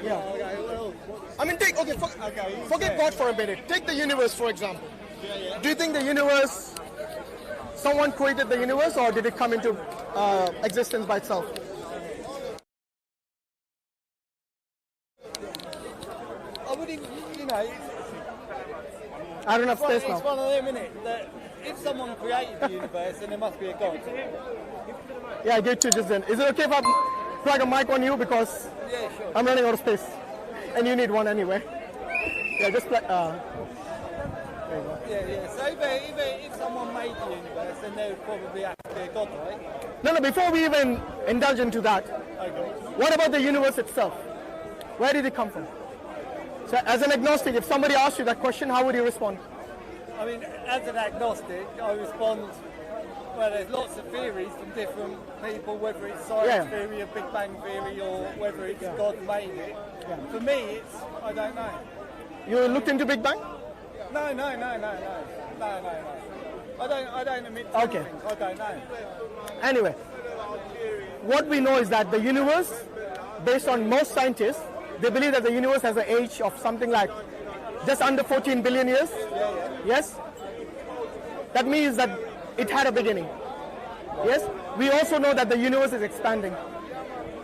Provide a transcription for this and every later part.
Yeah. Okay, well, I mean, forget God for a minute. Take the universe, for example. Do you think the universe, someone created the universe, or did it come into existence by itself? I wouldn't, you know, I don't have space now. it's one of them, isn't it? That if someone created the universe, then there must be a God. Yeah, I get to just then. Is it okay if I plug a mic on you, because Yeah, sure. I'm running out of space, and you need one anyway. Yeah, just plug. Yeah. So if someone made the universe, then there would probably have to be a God, right? No, before we even indulge into that, Okay. what about the universe itself? Where did it come from? So as an agnostic, if somebody asked you that question, how would you respond? I mean, as an agnostic, I respond, well, there's lots of theories from different people, whether it's science theory, a Big Bang theory, or whether it's God made it. For me, it's, I don't know. You looked into Big Bang? No. I don't admit to Okay. anything. I don't know. Anyway, what we know is that the universe, based on most scientists, they believe that the universe has an age of something like just under 14 billion years. Yes? That means that it had a beginning. Yes? We also know that the universe is expanding.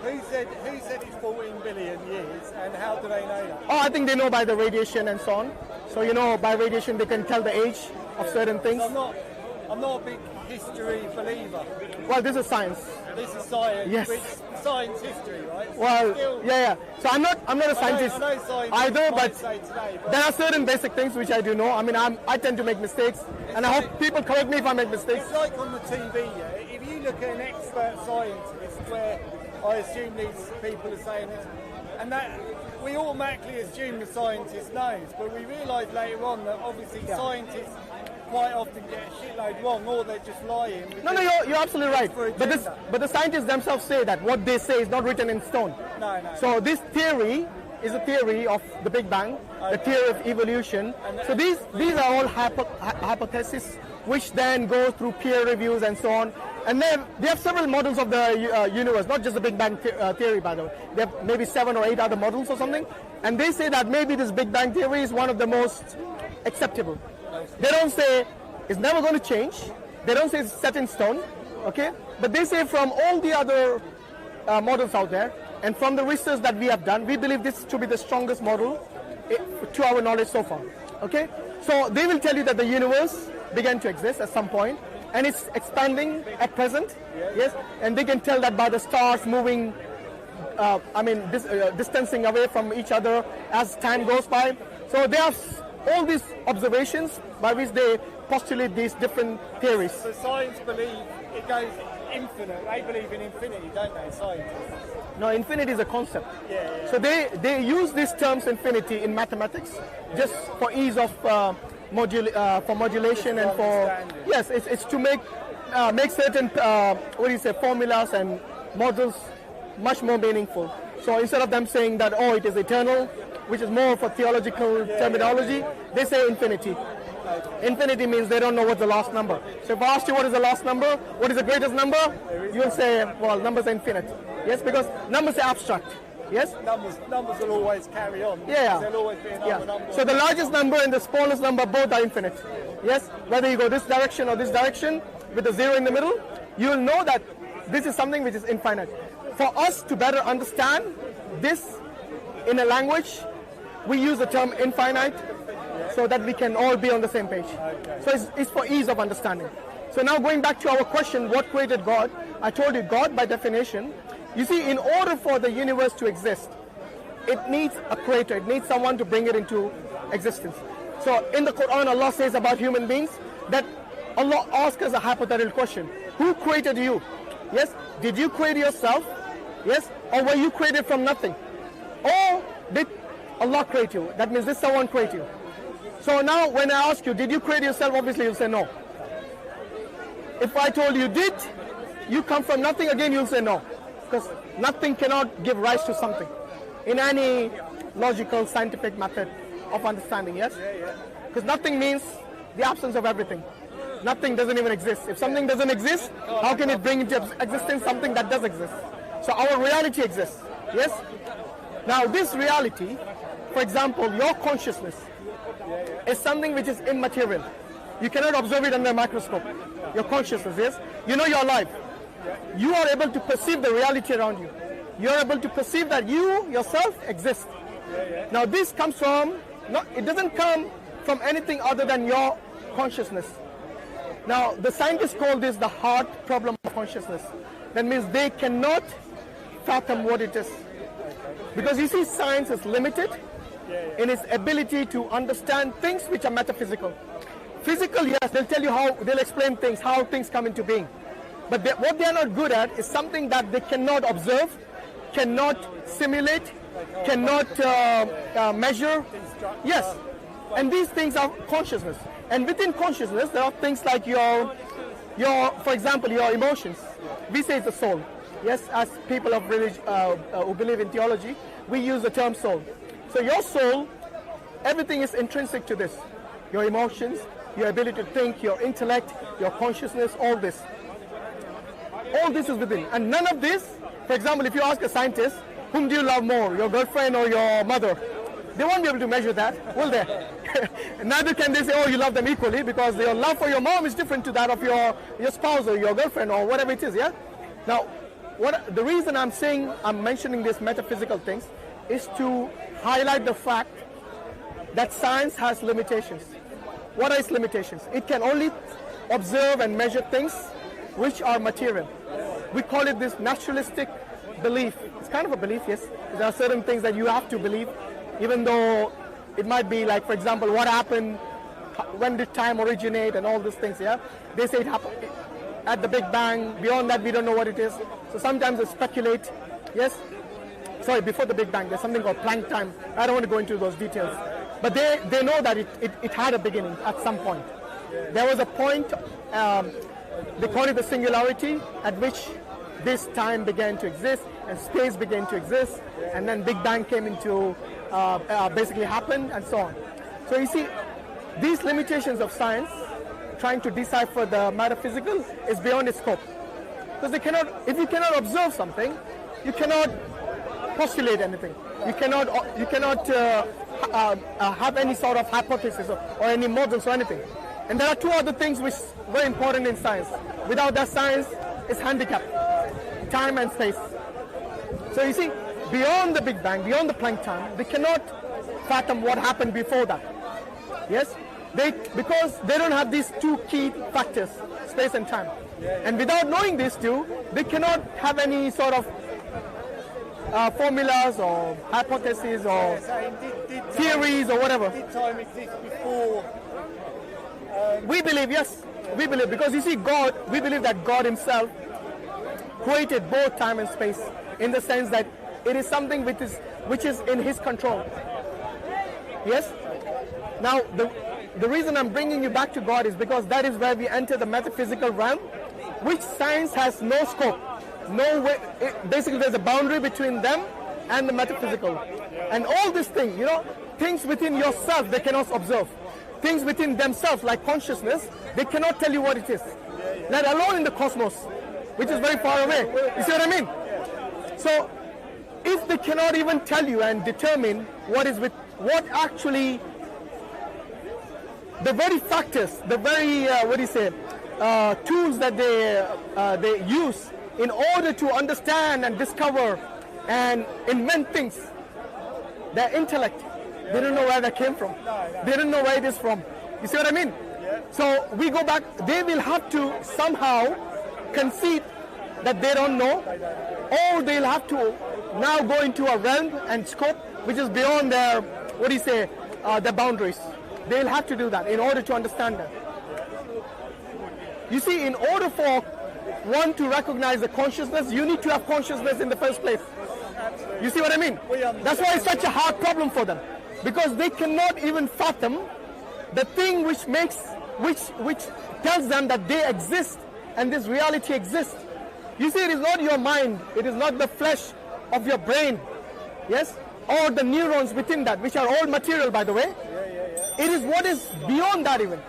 Who said it's 14 billion years, and how do they know that? Oh, I think they know by the radiation and so on. So, you know, by radiation they can tell the age of certain things. I'm not a big history believer. Well, this is science. This is science. Yes. Which science history, right? Well, Still, yeah. So I'm not a scientist I know science either, might but say today, but there are certain basic things which I do know. I mean, I tend to make mistakes, and I hope people correct me if I make mistakes. it's like on the TV, yeah? If you look at an expert scientist, where I assume these people are saying this, and that we automatically assume the scientist knows, but we realise later on that obviously scientists quite often get a shitload wrong, or they're just lying. No, you're absolutely right. But the scientists themselves say that what they say is not written in stone. No. So this theory is a theory of the Big Bang, the theory of evolution. So these are all hypotheses which then go through peer reviews and so on. And then they have several models of the universe, not just the Big Bang theory, by the way. They have maybe 7 or 8 other models or something. And they say that maybe this Big Bang theory is one of the most acceptable. They don't say it's never going to change. They don't say it's set in stone, okay? But they say from all the other models out there, and from the research that we have done, we believe this to be the strongest model to our knowledge so far, okay? So they will tell you that the universe began to exist at some point, and it's expanding at present, yes? And they can tell that by the stars moving, distancing away from each other as time goes by. So they have all these observations by which they postulate these different theories. So science believe it goes infinite. They believe in infinity, don't they, scientists? No, infinity is a concept. Yeah. So they use these terms infinity in mathematics just for ease of modulation and for yes, it's to make certain formulas and models much more meaningful. So instead of them saying that it is eternal, which is more for theological terminology, they say infinity. Infinity means they don't know what's the last number. So if I ask you what is the last number, what is the greatest number, you'll say, well, numbers are infinite. Yes, because numbers are abstract. Yes? Numbers will always carry on. Yeah. There'll always be another number. So the largest number and the smallest number both are infinite. Yes? Whether you go this direction or this direction with a 0 in the middle, you will know that this is something which is infinite. For us to better understand this in a language, we use the term infinite so that we can all be on the same page. So it's for ease of understanding. So now going back to our question, what created God? I told you God by definition. You see, in order for the universe to exist, it needs a creator. It needs someone to bring it into existence. So in the Quran, Allah says about human beings that Allah asks us a hypothetical question. Who created you? Yes? Did you create yourself? Yes? Or were you created from nothing? Or did Allah create you? That means did someone create you? So now when I ask you, did you create yourself? Obviously you'll say no. If I told you did, you come from nothing, again you'll say no. Because nothing cannot give rise to something in any logical, scientific method of understanding, yes? Because nothing means the absence of everything. Nothing doesn't even exist. If something doesn't exist, how can it bring into existence something that does exist? So our reality exists, yes? Now this reality, for example, your consciousness is something which is immaterial. You cannot observe it under a microscope. Your consciousness is, you know you're alive. You are able to perceive the reality around you. You're able to perceive that you yourself exist. Now this comes from, it doesn't come from anything other than your consciousness. Now the scientists call this the hard problem of consciousness. That means they cannot fathom what it is. Because you see, science is limited in its ability to understand things which are metaphysical. Physical, yes, they'll tell you how, they'll explain things, how things come into being. But what they are not good at is something that they cannot observe, cannot simulate, cannot measure. Yes, and these things are consciousness. And within consciousness, there are things like your, for example, your emotions. We say it's the soul. Yes, as people of religion who believe in theology, we use the term soul. So your soul, everything is intrinsic to this. Your emotions, your ability to think, your intellect, your consciousness, all this. All this is within. And none of this, for example, if you ask a scientist, whom do you love more, your girlfriend or your mother? They won't be able to measure that, will they? Neither can they say, oh, you love them equally, because your love for your mom is different to that of your spouse or your girlfriend or whatever it is, yeah? Now, the reason I'm mentioning these metaphysical things is to highlight the fact that science has limitations. What are its limitations? It can only observe and measure things which are material. We call it this naturalistic belief. It's kind of a belief, yes. There are certain things that you have to believe, even though it might be like, for example, what happened, when did time originate and all these things, yeah? They say it happened at the Big Bang. Beyond that, we don't know what it is. So sometimes they speculate, yes? Sorry, before the Big Bang, there's something called Planck time. I don't want to go into those details. But they know that it had a beginning at some point. There was a point, they call it the singularity, at which this time began to exist and space began to exist, and then Big Bang came into, basically happened, and so on. So you see, these limitations of science, trying to decipher the metaphysical, is beyond its scope. Because if you cannot observe something, you cannot postulate anything. You cannot have any sort of hypothesis or any models or anything. And there are two other things which are very important in science. Without that, science is handicapped. Time and space. So you see, beyond the Big Bang, beyond the Planck time, they cannot fathom what happened before that. Yes? Because they don't have these two key factors, space and time. And without knowing these two, they cannot have any sort of formulas or hypotheses or theories or whatever. Did time exist before? We believe, yes. We believe, because you see, God, we believe that God himself created both time and space, in the sense that it is something which is in his control. Yes? Now, the reason I'm bringing you back to God is because that is where we enter the metaphysical realm, which science has no scope. No way. Basically, there's a boundary between them and the metaphysical. And all these things, things within yourself, they cannot observe. Things within themselves, like consciousness, they cannot tell you what it is. Let alone in the cosmos, which is very far away. You see what I mean? So, if they cannot even tell you and determine what actually, the very factors, the very, tools that they use in order to understand and discover and invent things, their intellect, they don't know where that came from. They don't know where it is from. You see what I mean? So we go back, they will have to somehow concede that they don't know, or they'll have to now go into a realm and scope which is beyond their, their boundaries. They'll have to do that in order to understand that. You see, in order for one to recognize the consciousness, you need to have consciousness in the first place. You see what I mean? That's why it's such a hard problem for them, because they cannot even fathom the thing which tells them that they exist and this reality exists. You see, it is not your mind, it is not the flesh of your brain, yes, or the neurons within that, which are all material, by the way. It is what is beyond that even.